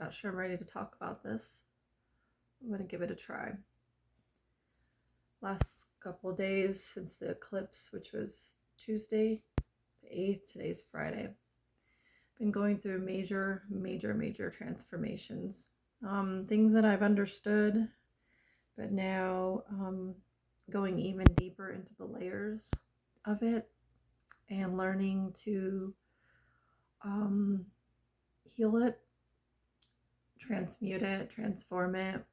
Not sure I'm ready to talk about this. I'm going to give it a try. Last couple of days since the eclipse, which was Tuesday, the 8th, today's Friday. Been going through major transformations. Things that I've understood, but now going even deeper into the layers of it and learning to heal it, transmute it, transform it,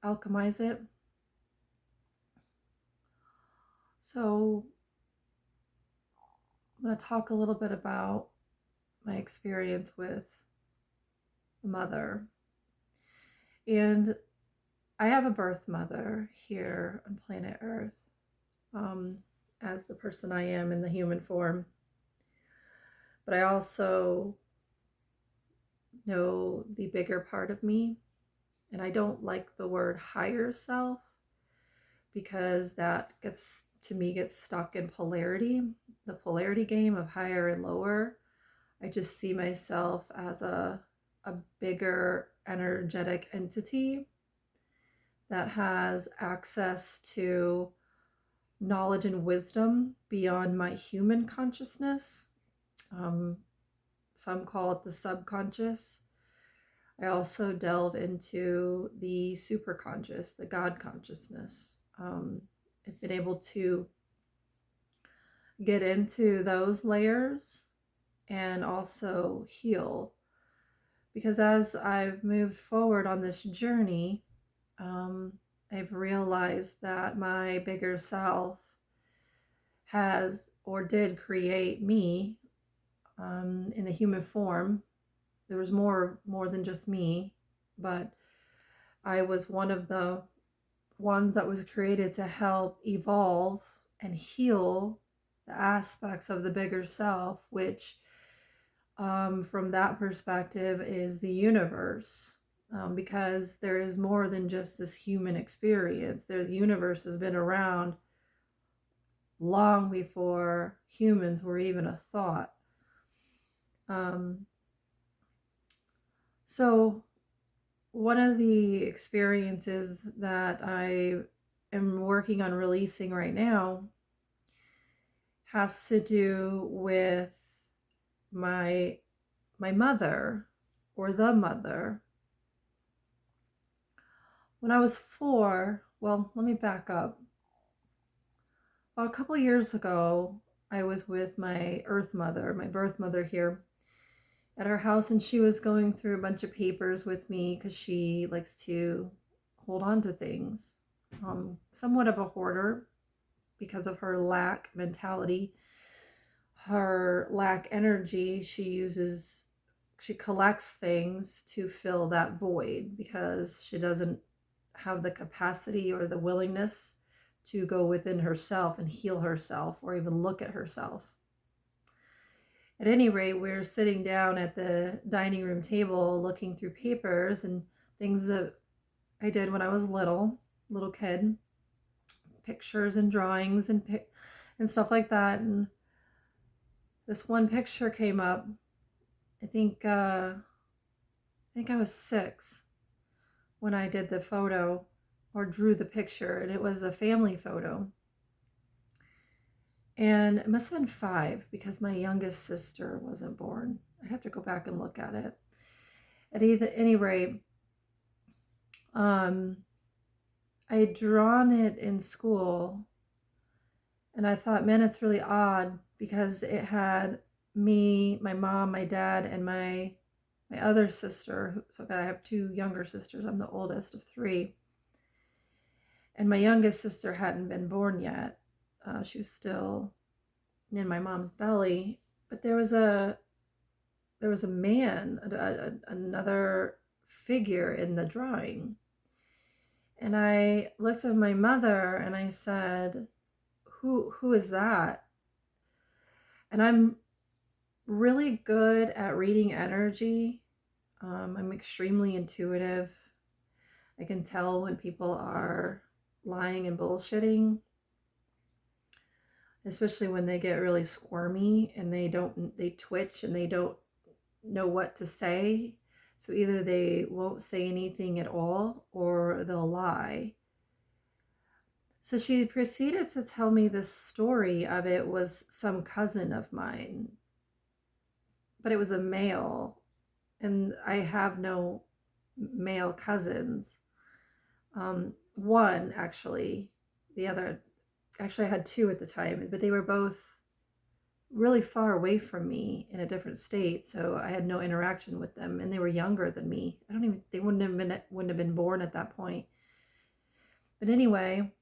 alchemize it. So I'm going to talk a little bit about my experience with the mother. And I have a birth mother here on planet Earth, as the person I am in the human form. But I also know the bigger part of me. And I don't like the word higher self because that gets stuck in polarity, the polarity game of higher and lower. I just see myself as a bigger energetic entity that has access to knowledge and wisdom beyond my human consciousness. Some call it the subconscious. I also delve into the superconscious, the God consciousness. I've been able to get into those layers and also heal. Because as I've moved forward on this journey, I've realized that my bigger self has or did create me in the human form. There was more than just me, but I was one of the ones that was created to help evolve and heal the aspects of the bigger self, which from that perspective is the universe, because there is more than just this human experience. The universe has been around long before humans were even a thought. So one of the experiences that I am working on releasing right now has to do with my mother, or the mother. When I was 4, well, let me back up. Well, a couple years ago, I was with my earth mother, my birth mother here at our house, and she was going through a bunch of papers with me because she likes to hold on to things. Somewhat of a hoarder because of her lack mentality, her lack energy. She collects things to fill that void because she doesn't have the capacity or the willingness to go within herself and heal herself or even look at herself. At any rate, we're sitting down at the dining room table looking through papers and things that I did when I was little kid, pictures and drawings and stuff like that. And this one picture came up. I think I was 6 when I did the photo or drew the picture, and it was a family photo. And it must have been 5 because my youngest sister wasn't born. I'd have to go back and look at it. At any rate, I had drawn it in school, and I thought, man, it's really odd because it had me, my mom, my dad, and my other sister. So I have 2 younger sisters. I'm the oldest of 3. And my youngest sister hadn't been born yet. She was still in my mom's belly. But there was a man, another figure in the drawing. And I looked at my mother and I said, who is that? And I'm really good at reading energy. I'm extremely intuitive. I can tell when people are lying and bullshitting. especially when they get really squirmy and they twitch and they don't know what to say. So either they won't say anything at all or they'll lie. So she proceeded to tell me this story of it was some cousin of mine, but it was a male, and I have no male cousins. One actually, the other, actually I had two at the time, but they were both really far away from me in a different state, so I had no interaction with them, and they were younger than me. They wouldn't have been born at that point. But anyway,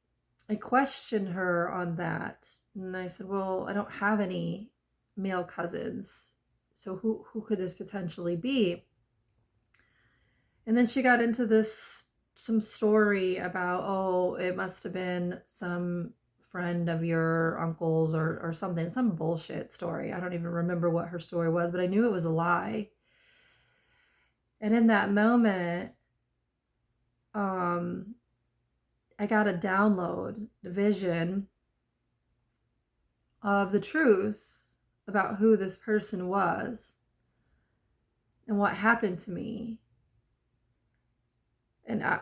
I questioned her on that, and I said, well, I don't have any male cousins, so who could this potentially be? And then she got into some story about, oh, it must have been some friend of your uncle's or something, some bullshit story. I don't even remember what her story was, but I knew it was a lie. And in that moment, I got a download, a vision of the truth about who this person was and what happened to me. And I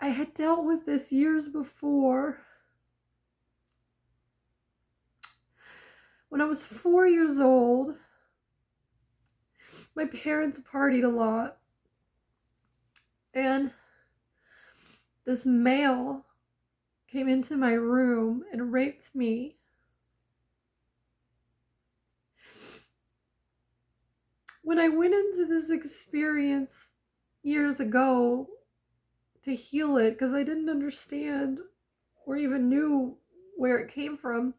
had dealt with this years before. When I was 4 years old, my parents partied a lot. And this male came into my room and raped me. When I went into this experience years ago to heal it, because I didn't understand or even knew where it came from,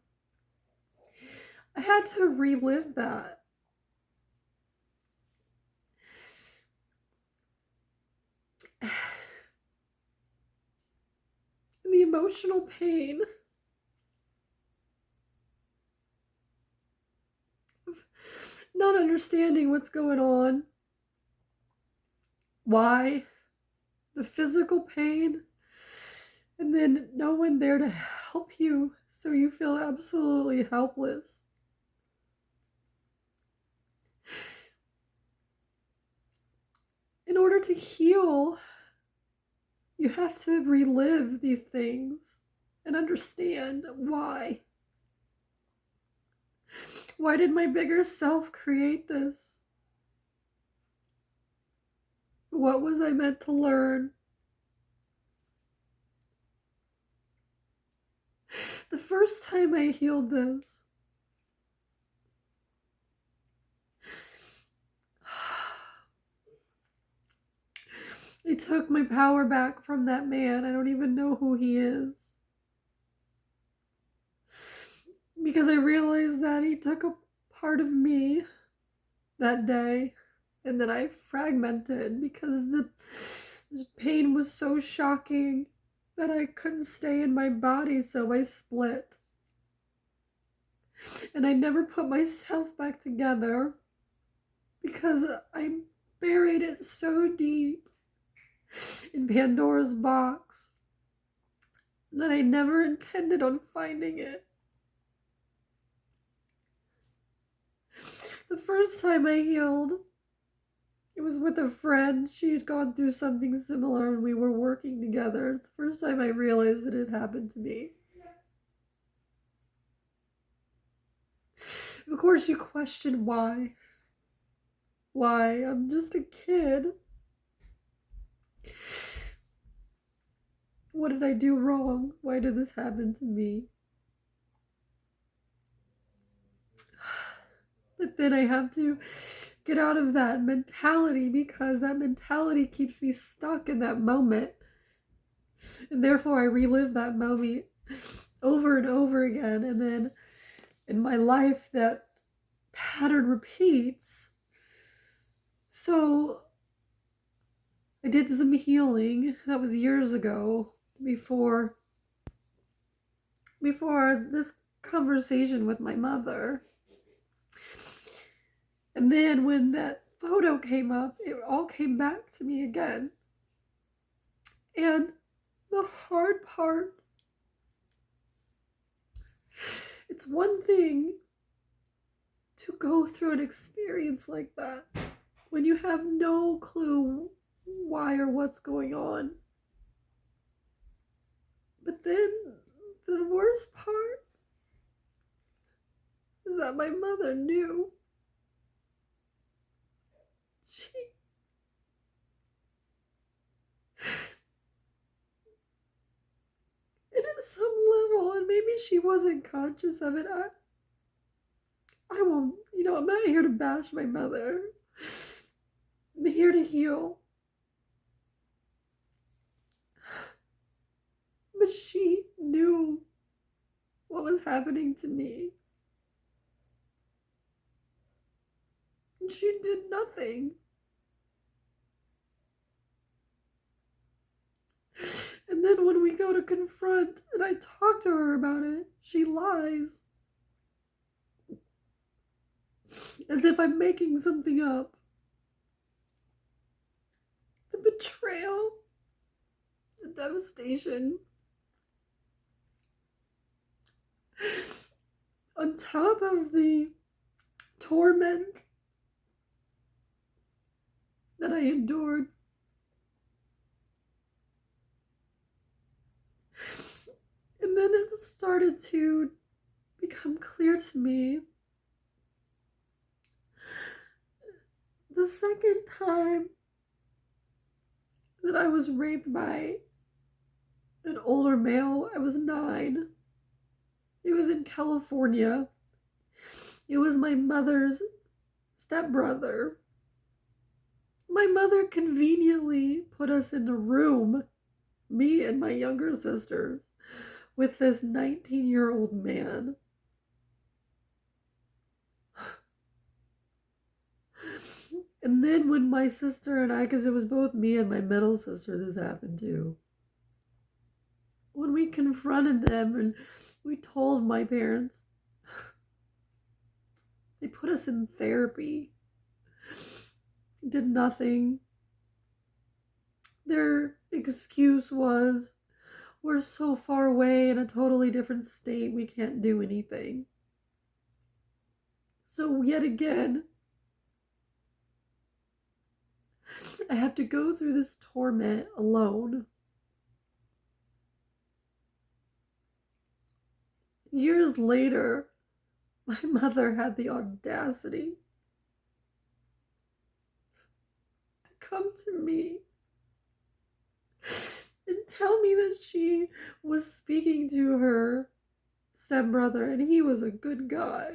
I had to relive that. The emotional pain of not understanding what's going on, why, the physical pain, and then no one there to help you, so you feel absolutely helpless. In order to heal, you have to relive these things and understand why. Why did my bigger self create this? What was I meant to learn? The first time I healed this, I took my power back from that man. I don't even know who he is. Because I realized that he took a part of me that day, and then I fragmented because the pain was so shocking that I couldn't stay in my body, so I split. And I never put myself back together because I buried it so deep in Pandora's box that I never intended on finding it. The first time I healed, it was with a friend. She had gone through something similar and we were working together. It's the first time I realized that it happened to me. Of course, you question why. Why? I'm just a kid. What did I do wrong? Why did this happen to me? But then I have to get out of that mentality because that mentality keeps me stuck in that moment. And therefore I relive that moment over and over again. And then in my life, that pattern repeats. So I did some healing. That was years ago, before this conversation with my mother. And then when that photo came up, it all came back to me again. And the hard part, it's one thing to go through an experience like that when you have no clue why or what's going on. But then the worst part is that my mother knew. She it at some level, and maybe she wasn't conscious of it. I won't, I'm not here to bash my mother. I'm here to heal. But she knew what was happening to me. And she did nothing. And then when we go to confront and I talk to her about it, she lies. As if I'm making something up. The betrayal, the devastation, on top of the torment that I endured. And then it started to become clear to me. The second time that I was raped by an older male, I was 9. It was in California. It was my mother's stepbrother. My mother conveniently put us in a room, me and my younger sisters, with this 19-year-old man. And then when my sister and I, because it was both me and my middle sister this happened to, when we confronted them and we told my parents, they put us in therapy. Did nothing. Their excuse was, we're so far away in a totally different state, we can't do anything. So yet again, I have to go through this torment alone. Years later, my mother had the audacity to come to me and tell me that she was speaking to her stepbrother and he was a good guy.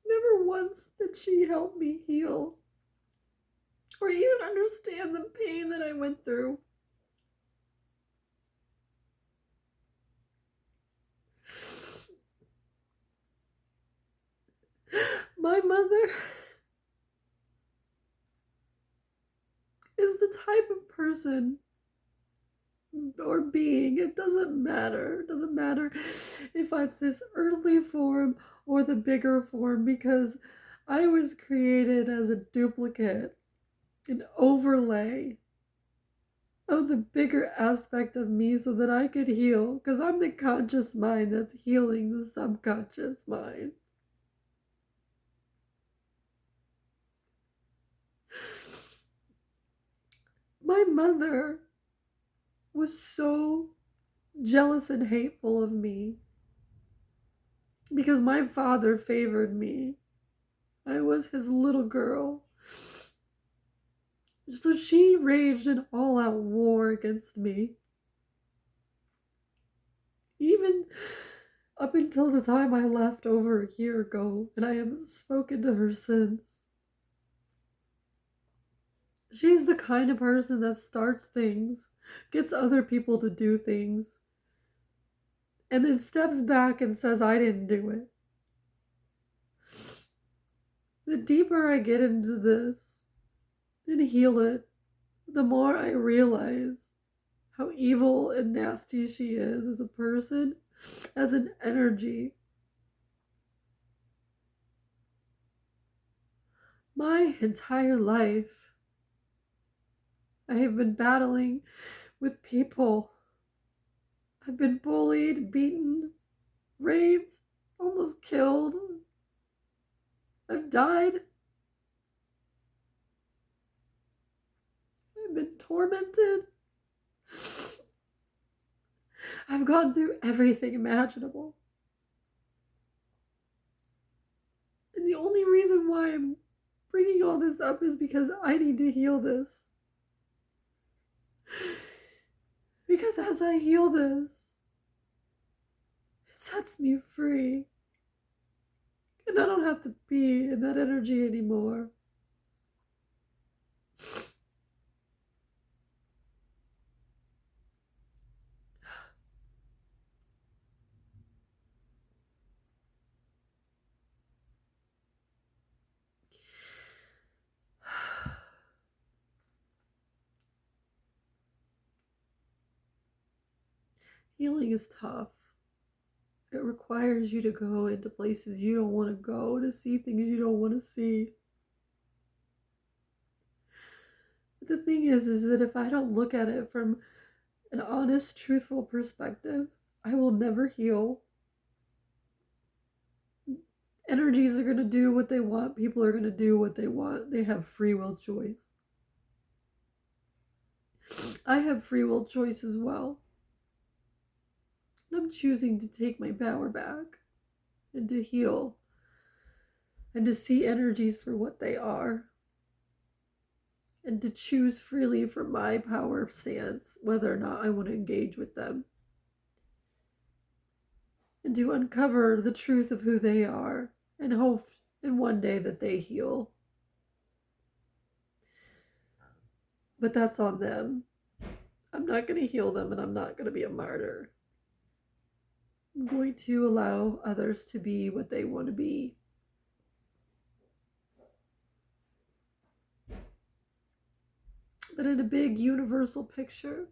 Never once did she help me heal or even understand the pain that I went through. My mother is the type of person or being, it doesn't matter. It doesn't matter if it's this earthly form or the bigger form, because I was created as a duplicate, an overlay of the bigger aspect of me so that I could heal, because I'm the conscious mind that's healing the subconscious mind. My mother was so jealous and hateful of me because my father favored me. I was his little girl. So she raged an all-out war against me. Even up until the time I left over a year ago, and I haven't spoken to her since. She's the kind of person that starts things, gets other people to do things, and then steps back and says, I didn't do it. The deeper I get into this and heal it, the more I realize how evil and nasty she is as a person as an energy. My entire life, I have been battling with people. I've been bullied, beaten, raped, almost killed. I've died. I've been tormented. I've gone through everything imaginable. And the only reason why I'm bringing all this up is because I need to heal this. Because as I heal this, it sets me free. And I don't have to be in that energy anymore. Healing is tough. It requires you to go into places you don't want to go, to see things you don't want to see. But the thing is that if I don't look at it from an honest, truthful perspective, I will never heal. Energies are going to do what they want. People are going to do what they want. They have free will choice. I have free will choice as well. And I'm choosing to take my power back and to heal and to see energies for what they are and to choose freely from my power stance whether or not I want to engage with them and to uncover the truth of who they are and hope in one day that they heal. But that's on them. I'm not going to heal them, and I'm not going to be a martyr. I'm going to allow others to be what they want to be. But in a big universal picture,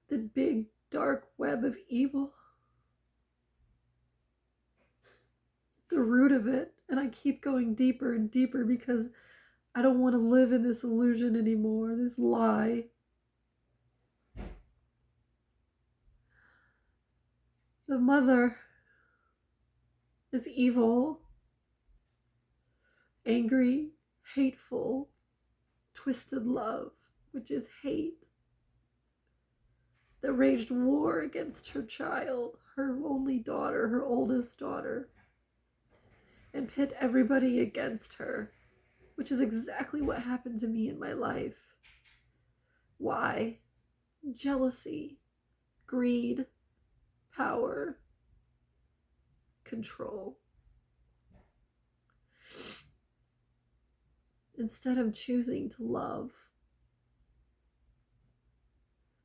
the big dark web of evil, the root of it, and I keep going deeper and deeper because I don't want to live in this illusion anymore, this lie. The mother is evil, angry, hateful, twisted love, which is hate, that waged war against her child, her only daughter, her oldest daughter, and pit everybody against her, which is exactly what happened to me in my life. Why? Jealousy, greed, power, control. Instead of choosing to love,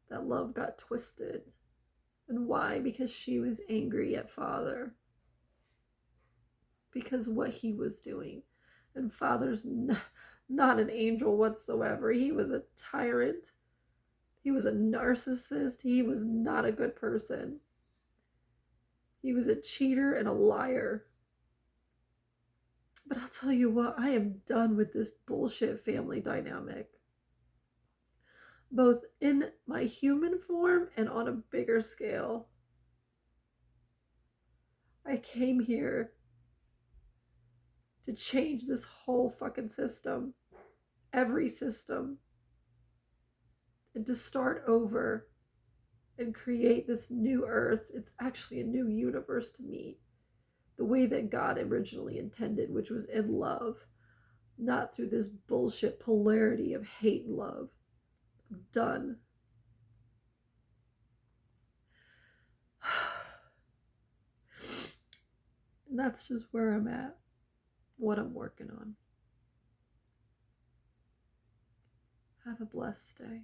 that love got twisted. And why? Because she was angry at Father. Because what he was doing. And Father's not an angel whatsoever. He was a tyrant. He was a narcissist. He was not a good person. He was a cheater and a liar. But I'll tell you what, I am done with this bullshit family dynamic. Both in my human form and on a bigger scale. I came here to change this whole fucking system. Every system. And to start over and create this new earth. It's actually a new universe to me. The way that God originally intended, which was in love. Not through this bullshit polarity of hate and love. I'm done. And that's just where I'm at. What I'm working on. Have a blessed day.